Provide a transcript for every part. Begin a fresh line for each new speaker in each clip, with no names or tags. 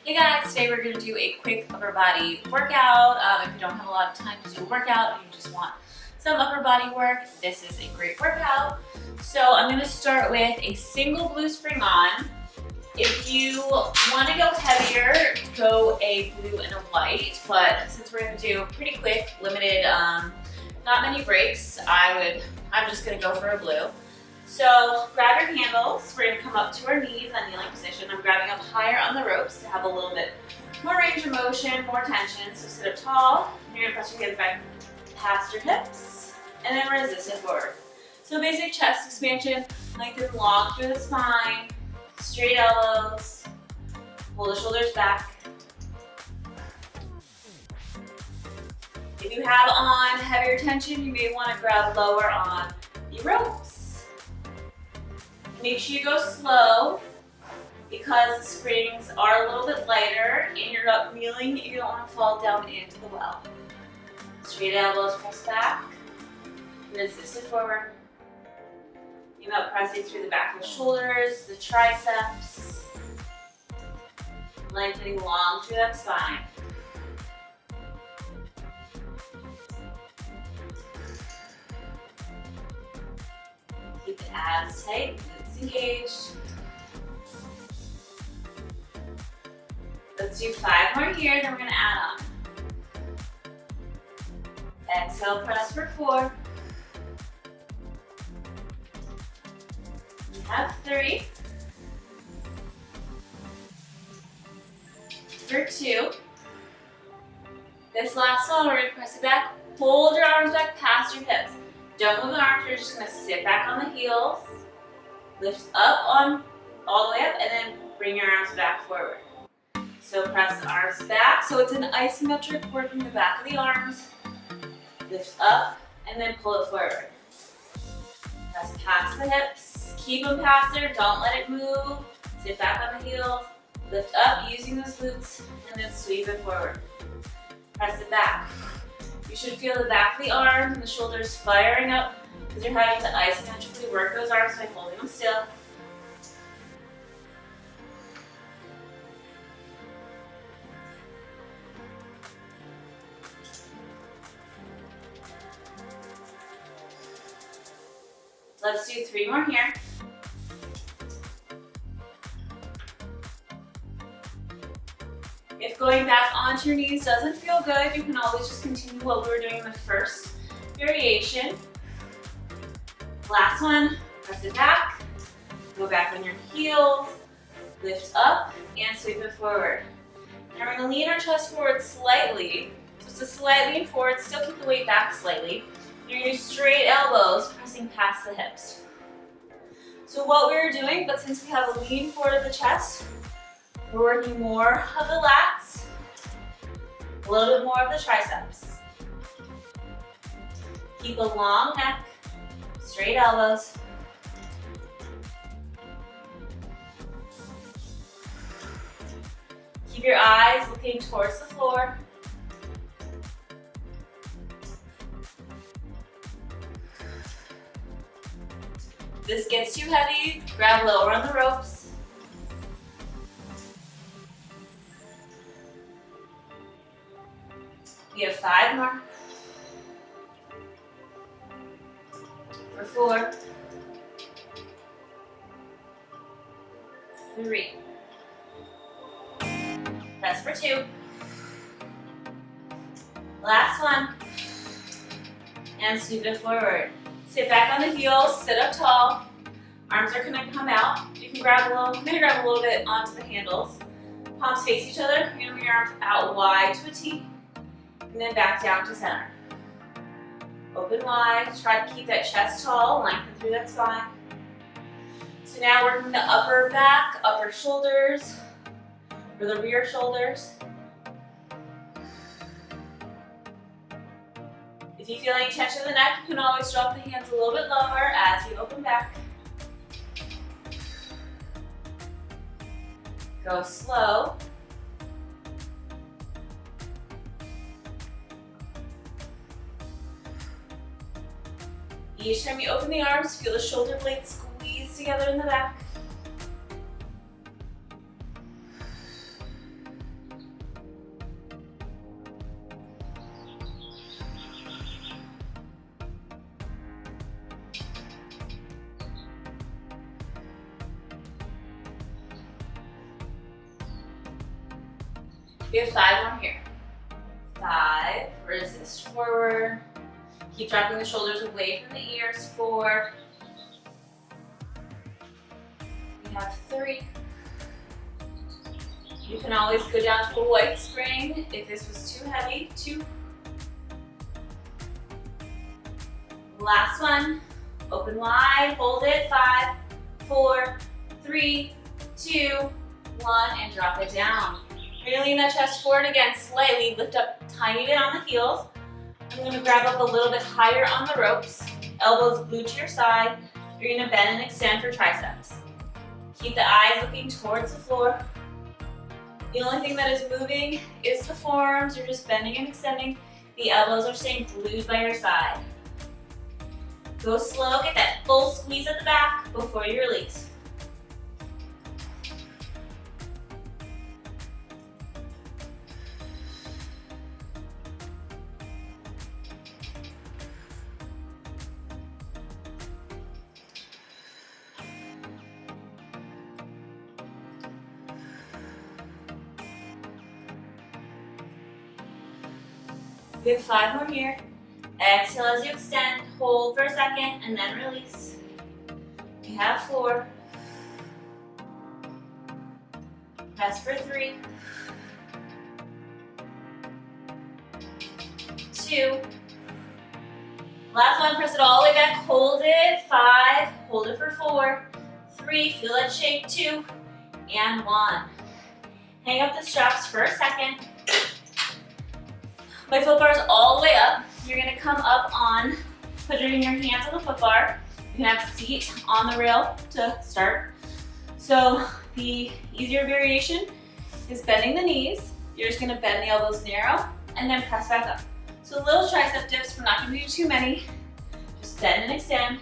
Hey guys, today we're going to do a quick upper body workout. If you don't have a lot of time to do a workout and you just want some upper body work, this is a great workout. So I'm going to start with a single blue spring on. If you want to go heavier, go a blue and a white, but since we're going to do pretty quick, limited, not many breaks, I'm just going to go for a blue. So grab your handles. We're going to come up to our knees on kneeling position. I'm grabbing up higher on the ropes to have a little bit more range of motion, more tension. So sit up tall. You're going to press your hands back past your hips and then resist it forward. So basic chest expansion, lengthen long through the spine, straight elbows, pull the shoulders back. If you have on heavier tension, you may want to grab lower on the ropes. Make sure you go slow because the springs are a little bit lighter and you're up kneeling. You don't want to fall down into the well. Straight elbows press back, resist it forward. Think about pressing through the back of the shoulders, the triceps, lengthening long through that spine. Keep the abs tight. Engaged. Let's do 5 more here, then we're going to add on. Exhale, press for 4. We have 3. For 2. This last one, we're going to press it back. Hold your arms back past your hips. Don't move the arms, you're just going to sit back on the heels. Lift up on all the way up and then bring your arms back forward. So press the arms back. So it's an isometric working the back of the arms. Lift up and then pull it forward. Press past the hips. Keep them past there. Don't let it move. Sit back on the heels. Lift up using those glutes and then sweep it forward. Press it back. You should feel the back of the arms and the shoulders firing up because you're having to isometrically work those arms by holding them still. Let's do 3 more here. If going back onto your knees doesn't feel good, you can always just continue what we were doing in the first variation. Last one, press it back, go back on your heels, lift up, and sweep it forward. Now we're going to lean our chest forward slightly, just a slight lean forward, still keep the weight back slightly. You're going to do straight elbows, pressing past the hips. So what we were doing, but since we have a lean forward of the chest, we're working more of the lats, a little bit more of the triceps. Keep a long neck. Straight elbows. Keep your eyes looking towards the floor. If this gets too heavy, grab lower on the ropes. We have 5 more. For 4, 3. Press for 2. Last one. And sweep it forward. Sit back on the heels, sit up tall. Arms are gonna come out. You can grab a little bit onto the handles. Palms face each other. You're gonna bring your arms out wide to a T. And then back down to center. Open wide, try to keep that chest tall, lengthen through that spine. So now working the upper back, upper shoulders, or the rear shoulders. If you feel any tension in the neck, you can always drop the hands a little bit lower as you open back. Go slow. Each time you open the arms, feel the shoulder blades squeeze together in the back. We have 5 more here. 5, resist forward. Keep dropping the shoulders away from the ears. 4. We have 3. You can always go down to a white spring if this was too heavy. 2. Last one. Open wide, hold it. 5, 4, 3, 2, 1, and drop it down. You're gonna lean that chest forward again slightly, lift up tiny bit on the heels. I'm gonna grab up a little bit higher on the ropes, elbows glued to your side. You're gonna bend and extend for triceps. Keep the eyes looking towards the floor. The only thing that is moving is the forearms. You're just bending and extending. The elbows are staying glued by your side. Go slow, get that full squeeze at the back before you release. We have 5 more here. Exhale as you extend, hold for a second, and then release. You have 4. Press for 3. 2. Last one, press it all the way back, hold it. 5, hold it for 4. 3, feel that shake. 2, and 1. Hang up the straps for a second. My foot bar is all the way up. You're gonna come up on, putting your hands on the foot bar. You can have seat on the rail to start. So the easier variation is bending the knees. You're just gonna bend the elbows narrow and then press back up. So little tricep dips, we're not gonna do too many. Just bend and extend.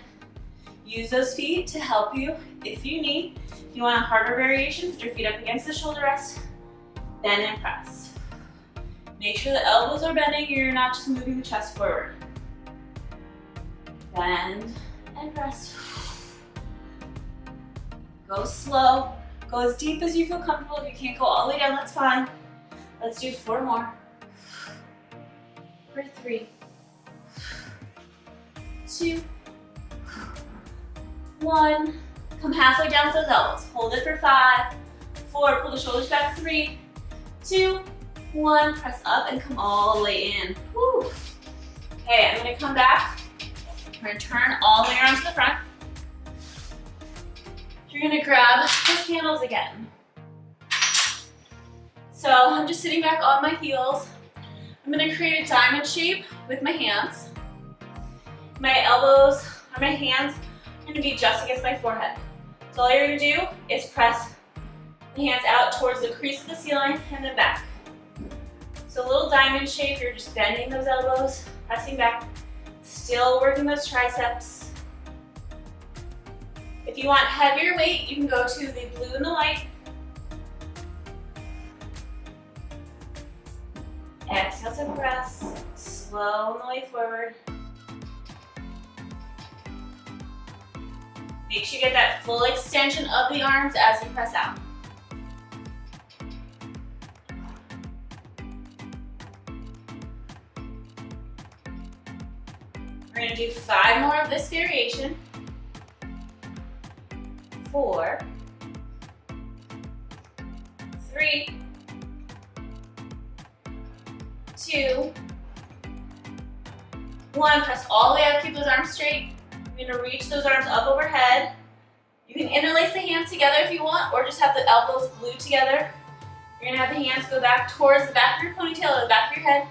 Use those feet to help you if you need. If you want a harder variation, put your feet up against the shoulder rest, bend and press. Make sure the elbows are bending, you're not just moving the chest forward. Bend and press. Go slow, go as deep as you feel comfortable. If you can't go all the way down, that's fine. Let's do 4 more. For 3, 2, 1. Come halfway down with those elbows. Hold it for 5, 4, pull the shoulders back. 3, 2, 1, press up and come all the way in. Woo. Okay, I'm gonna come back. We're gonna turn all the way around to the front. You're gonna grab those handles again. So I'm just sitting back on my heels. I'm gonna create a diamond shape with my hands. My elbows, or my hands, are gonna be just against my forehead. So all you're gonna do is press the hands out towards the crease of the ceiling and then back. So a little diamond shape, you're just bending those elbows, pressing back, still working those triceps. If you want heavier weight, you can go to the blue and the white. Exhale to press, slow on the way forward. Make sure you get that full extension of the arms as you press out. We're gonna do 5 more of this variation. 4, 3, 2, 1. Press all the way up, keep those arms straight. You're gonna reach those arms up overhead. You can interlace the hands together if you want, or just have the elbows glued together. You're gonna have the hands go back towards the back of your ponytail, or the back of your head,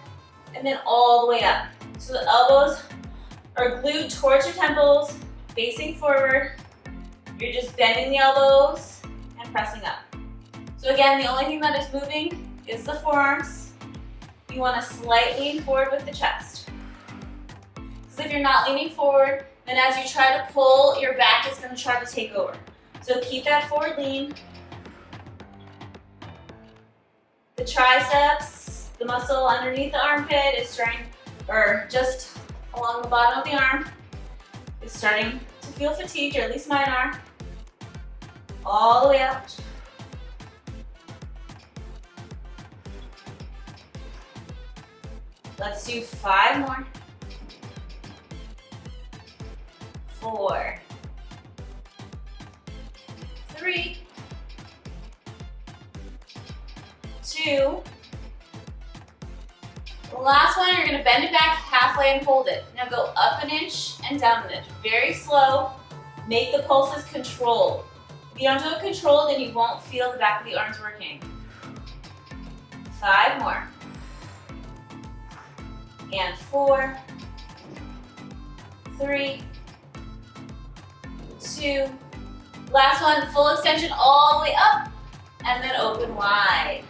and then all the way up. So the elbows are glued towards your temples, facing forward. You're just bending the elbows and pressing up. So again, the only thing that is moving is the forearms. You want to slightly lean forward with the chest. Because if you're not leaning forward, then as you try to pull, your back is going to try to take over. So keep that forward lean. The triceps, the muscle underneath the armpit is starting, or just along the bottom of the arm, is starting to feel fatigued, or at least mine are. All the way up. Let's do 5 more. 4, 3, 2. The last one, you're gonna bend it back halfway and hold it. Now go up an inch and down an inch. Very slow. Make the pulses controlled. If you don't do it controlled, then you won't feel the back of the arms working. 5 more. And 4, 3, 2. Last one, full extension all the way up, and then open wide.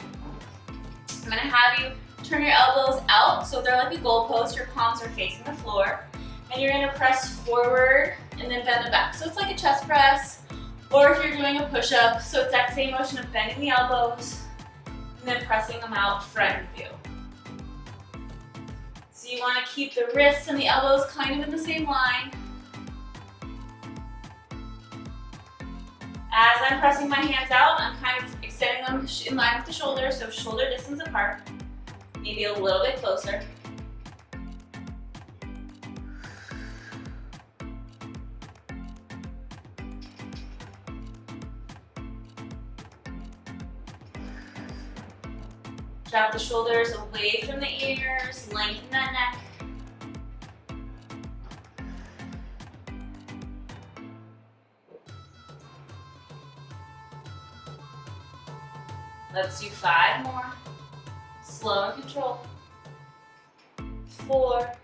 I'm gonna have you turn your elbows out so they're like a goalpost. Your palms are facing the floor, and you're gonna press forward and then bend them back. So it's like a chest press, or if you're doing a push-up, so it's that same motion of bending the elbows and then pressing them out front of you. So you wanna keep the wrists and the elbows kind of in the same line. As I'm pressing my hands out, I'm kind of extending them in line with the shoulders, so shoulder distance apart, maybe a little bit closer. Drop the shoulders away from the ears, lengthen that neck. Let's do 5 more. Slow and control. 4,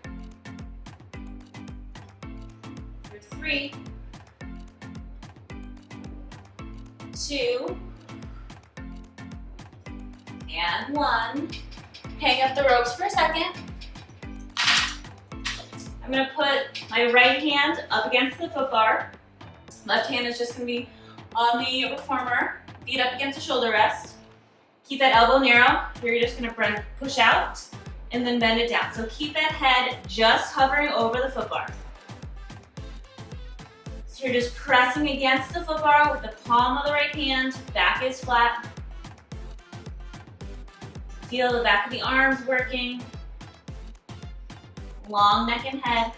3, 2, and 1. Hang up the ropes for a second. I'm gonna put my right hand up against the foot bar. Left hand is just gonna be on the reformer, feet up against the shoulder rest. Keep that elbow narrow. Here you're just gonna push out and then bend it down. So keep that head just hovering over the foot bar. So you're just pressing against the foot bar with the palm of the right hand. Back is flat. Feel the back of the arms working. Long neck and head.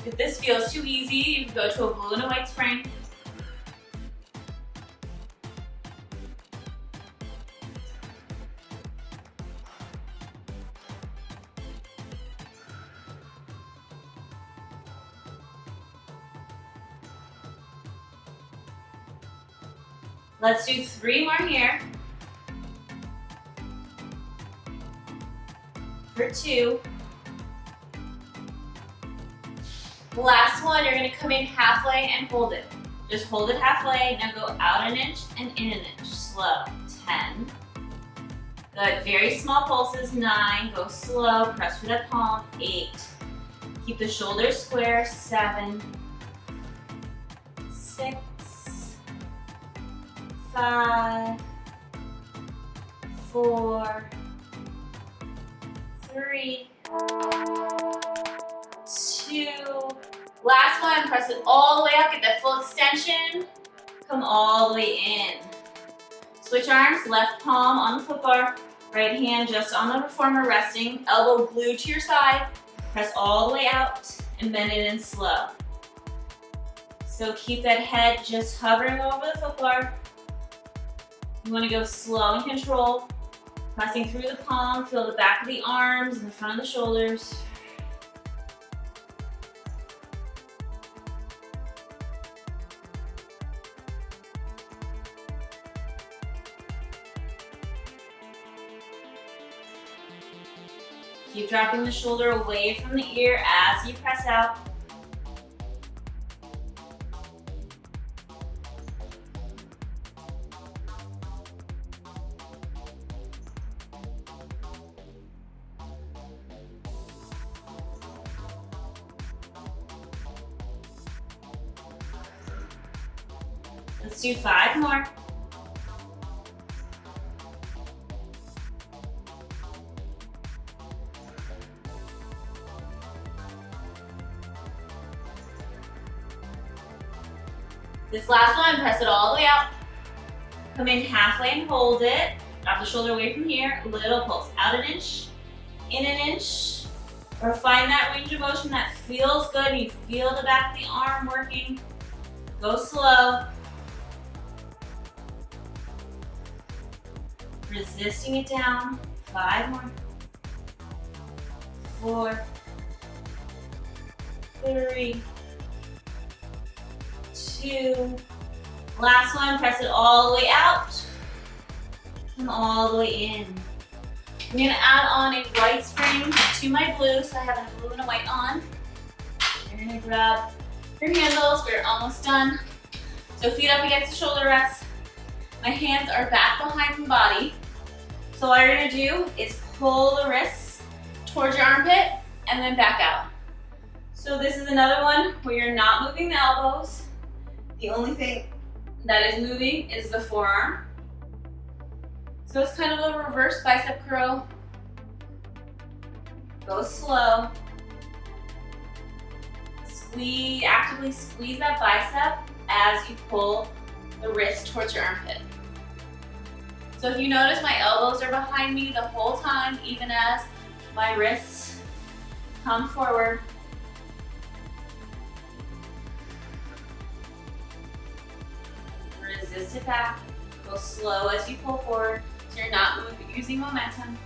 If this feels too easy, you can go to a blue and a white spring. Let's do 3 more here. For 2. The last one, you're gonna come in halfway and hold it. Just hold it halfway, now go out an inch and in an inch. Slow, 10. Good, very small pulses, 9. Go slow, press with that palm, 8. Keep the shoulders square, 7. 6. 5, 4, 3, 2. Last one, press it all the way up, get that full extension. Come all the way in. Switch arms, left palm on the foot bar, right hand just on the reformer resting, elbow glued to your side. Press all the way out and bend it in slow. So keep that head just hovering over the foot bar. You want to go slow and control, pressing through the palm, feel the back of the arms and the front of the shoulders. Keep dropping the shoulder away from the ear as you press out. Let's do 5 more. This last one, press it all the way out. Come in halfway and hold it. Drop the shoulder away from here. Little pulse. Out an inch, in an inch, or find that range of motion that feels good and you feel the back of the arm working. Go slow. Resisting it down. 5 more. 4, 3, 2. Last one, press it all the way out. Come all the way in. I'm gonna add on a white spring to my blue, so I have a blue and a white on. You're gonna grab your handles, we're almost done. So feet up against the shoulder rest. My hands are back behind the body. So all you're gonna do is pull the wrists towards your armpit and then back out. So this is another one where you're not moving the elbows. The only thing that is moving is the forearm. So it's kind of a reverse bicep curl. Go slow. Squeeze, actively squeeze that bicep as you pull the wrist towards your armpit. So if you notice, my elbows are behind me the whole time, even as my wrists come forward. Resist it back. Go slow as you pull forward, so you're not using momentum.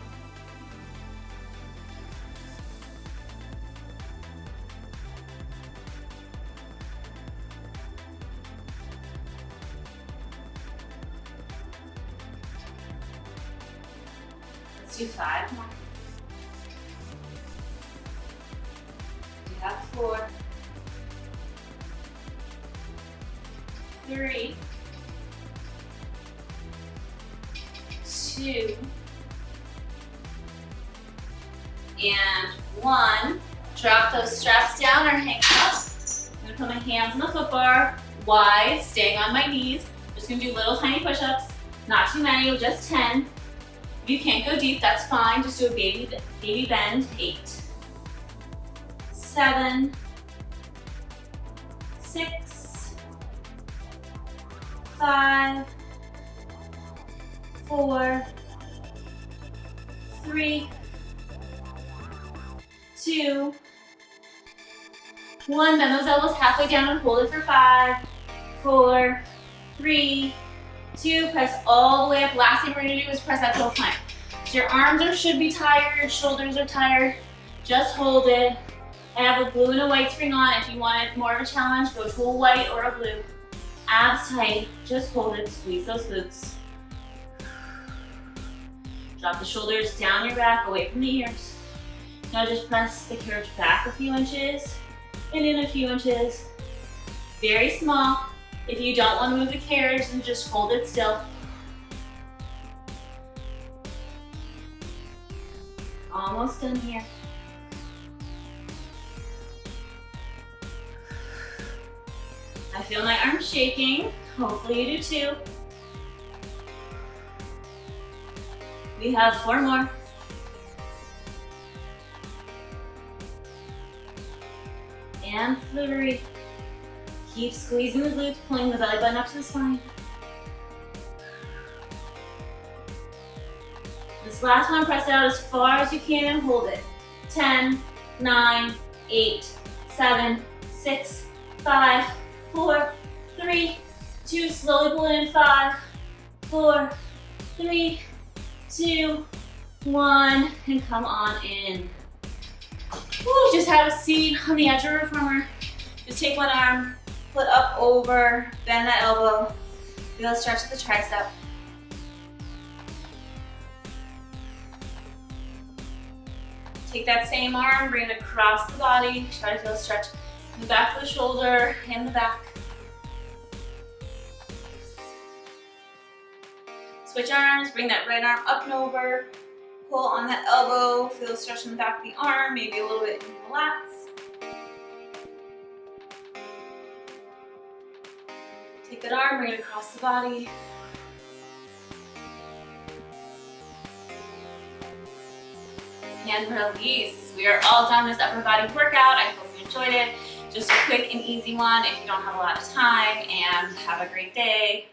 Let's do 5 more. We have 4, 3, 2, and 1. Drop those straps down or hang up. I'm gonna put my hands on the foot bar, wide, staying on my knees. Just gonna do little tiny push-ups, not too many, just 10. If you can't go deep, that's fine. Just do a baby bend. 8, 7, 6, 5, 4, 3, 2, 1. Bend those elbows halfway down and hold it for 5, 4, 3, 2. Press all the way up. Last thing we're gonna do is press that whole time. So your arms should be tired, shoulders are tired. Just hold it. I have a blue and a white spring on. If you want more of a challenge, go to a white or a blue. Abs tight. Just hold it. Squeeze those glutes. Drop the shoulders down your back, away from the ears. Now just press the carriage back a few inches and in a few inches. Very small. If you don't want to move the carriage, then just hold it still. Almost done here. I feel my arms shaking. Hopefully you do too. We have 4 more. And 3. Keep squeezing the glutes, pulling the belly button up to the spine. This last one, press it out as far as you can and hold it. 10, 9, 8, 7, 6, 5, 4, 3, 2. Slowly pull it in. 5, 4, 3, 2, 1, and come on in. Woo, just have a seat on the edge of a reformer. Just take one arm, flip up over, bend that elbow. Feel a stretch of the tricep. Take that same arm, bring it across the body. Try to feel a stretch in the back of the shoulder and the back. Switch arms, bring that right arm up and over. Pull on that elbow, feel a stretch in the back of the arm, maybe a little bit in the lats. Take that arm, bring it across the body. And release. We are all done this upper body workout. I hope you enjoyed it. Just a quick and easy one if you don't have a lot of time, and have a great day.